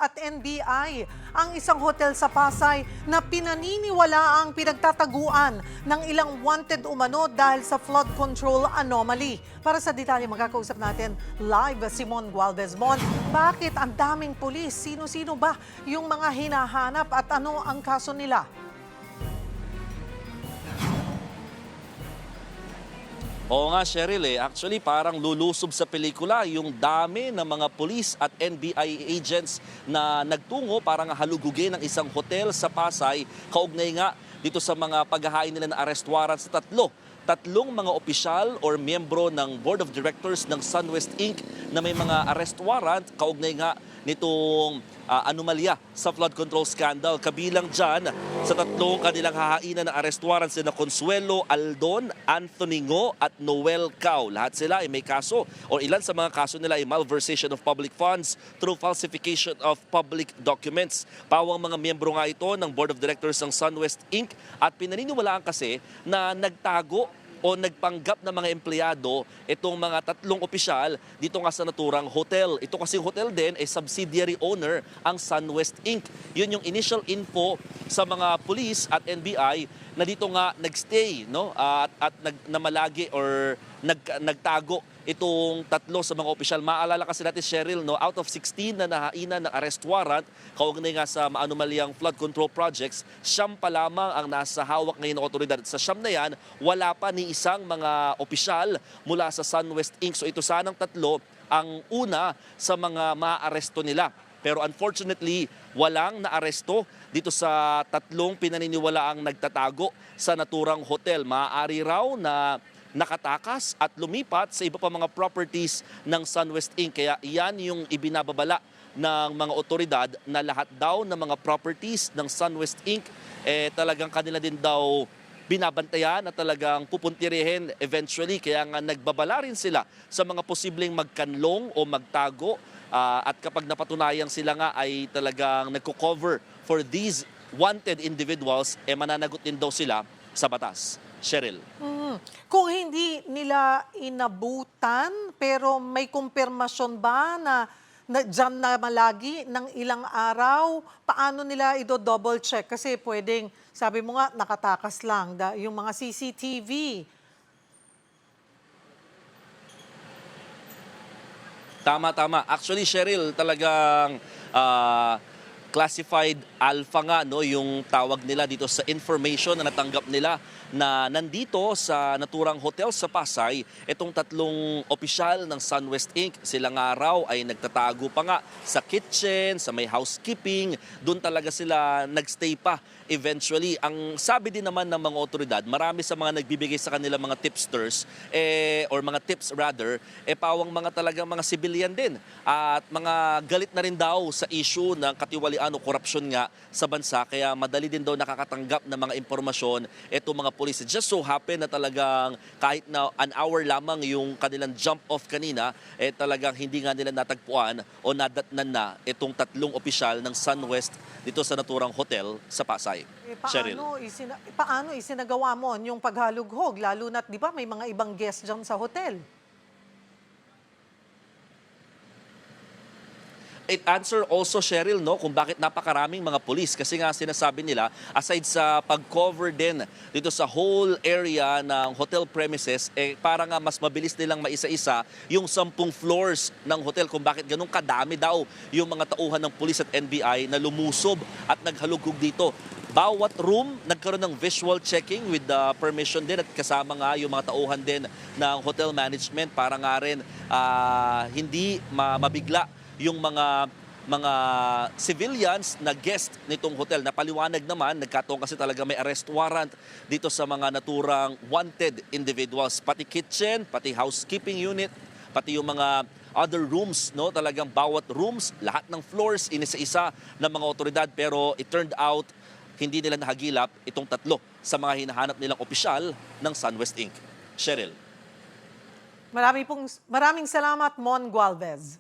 at NBI ang isang hotel sa Pasay na pinaniniwalaang pinagtataguan ng ilang wanted umano dahil sa flood control anomaly. Para sa detalye, magkakausap natin live si Mon Gualvez. Mon, bakit ang daming pulis? Sino-sino ba yung mga hinahanap at ano ang kaso nila? Oo nga, Cheryl, actually parang lulusob sa pelikula yung dami ng mga pulis at NBI agents na nagtungo para nga halugugin ng isang hotel sa Pasay, kaugnay nga dito sa mga paghahain nila ng arrest warrant sa tatlong mga opisyal or miyembro ng Board of Directors ng SunWest Inc. na may mga arrest warrant kaugnay nga nitong anomalya sa flood control scandal. Kabilang dyan sa tatlong kanilang hahainan ng arrest warrant sina Consuelo Aldon, Anthony Ngo at Noel Cao. Lahat sila ay may kaso o ilan sa mga kaso nila ay malversation of public funds through falsification of public documents. Pawang mga miyembro nga ito ng Board of Directors ng SunWest Inc. At pinaniniwalaan kasi na nagtago o nagpanggap ng mga empleyado itong mga tatlong opisyal dito nga sa naturang hotel. Ito kasing hotel din ay subsidiary owner ang SunWest Inc. Yun yung initial info sa mga police at NBI na dito nga nagstay, no? At namalagi or nagtago itong tatlo sa mga opisyal. Maalala kasi natin, Cheryl, no, out of 16 na nahainan ng arrest warrant, kaugnay nga sa maanumalyang flood control projects, 9 pa lamang ang nasa hawak ngayon ng otoridad. Sa 9 na yan, wala pa ni isang mga opisyal mula sa SunWest Inc. So ito sanang tatlo ang una sa mga maaaresto nila. Pero unfortunately, walang naaresto dito sa tatlong pinaniniwalaang nagtatago sa naturang hotel. Maaari raw na nakatakas at lumipat sa iba pa mga properties ng SunWest Inc. Kaya iyan yung ibinababala ng mga otoridad na lahat daw ng mga properties ng SunWest Inc. Talagang kanila din daw binabantayan at talagang pupuntirihin eventually. Kaya nga nagbabala rin sila sa mga posibleng magkanlong o magtago. At kapag napatunayang sila nga ay talagang nagko-cover for these wanted individuals, mananagot din daw sila sa batas. Cheryl. Kung hindi nila inabutan, pero may kumpirmasyon ba na dyan na malagi ng ilang araw, paano nila i-double check? Kasi pwedeng, sabi mo nga, nakatakas lang yung mga CCTV. Tama. Actually, Cheryl, talagang classified alpha nga, no, yung tawag nila dito sa information na natanggap nila na nandito sa naturang hotel sa Pasay, itong tatlong opisyal ng SunWest Inc. Sila nga raw ay nagtatago pa nga sa kitchen, sa may housekeeping. Doon talaga sila nagstay pa eventually. Ang sabi din naman ng mga otoridad, marami sa mga nagbibigay sa kanila mga tipsters, or mga tips rather, pawang mga talagang mga civilian din. At mga galit na rin daw sa issue ng katiwalian o korupsyon nga sa bansa. Kaya madali din daw nakakatanggap ng mga impormasyon itong mga police. It just so happen na talagang kahit na an hour lamang yung kanilang jump off kanina, talagang hindi nga nila natagpuan o nadatnan na itong tatlong opisyal ng SunWest dito sa naturang hotel sa Pasay. Paano isinagawa mo yung paghalughog? Lalo na't di ba may mga ibang guest dyan sa hotel? It answer also, Cheryl, no, kung bakit napakaraming mga pulis. Kasi nga sinasabi nila, aside sa pag-cover din dito sa whole area ng hotel premises, para nga mas mabilis nilang maisa-isa yung 10 floors ng hotel. Kung bakit ganun kadami daw yung mga tauhan ng pulis at NBI na lumusob at naghalughog dito. Bawat room, nagkaroon ng visual checking with the permission din at kasama nga yung mga tauhan din ng hotel management para nga rin hindi mabigla yung mga civilians na guest nitong hotel. Napaliwanag naman, nagkataon kasi talaga may arrest warrant dito sa mga naturang wanted individuals. Pati kitchen, pati housekeeping unit, pati yung mga other rooms, no? Talagang bawat rooms, lahat ng floors, inisa-isa ng mga otoridad. Pero it turned out, hindi nila nahagilap itong tatlo sa mga hinahanap nilang opisyal ng SunWest Inc. Cheryl. Maraming salamat, Mon Gualvez.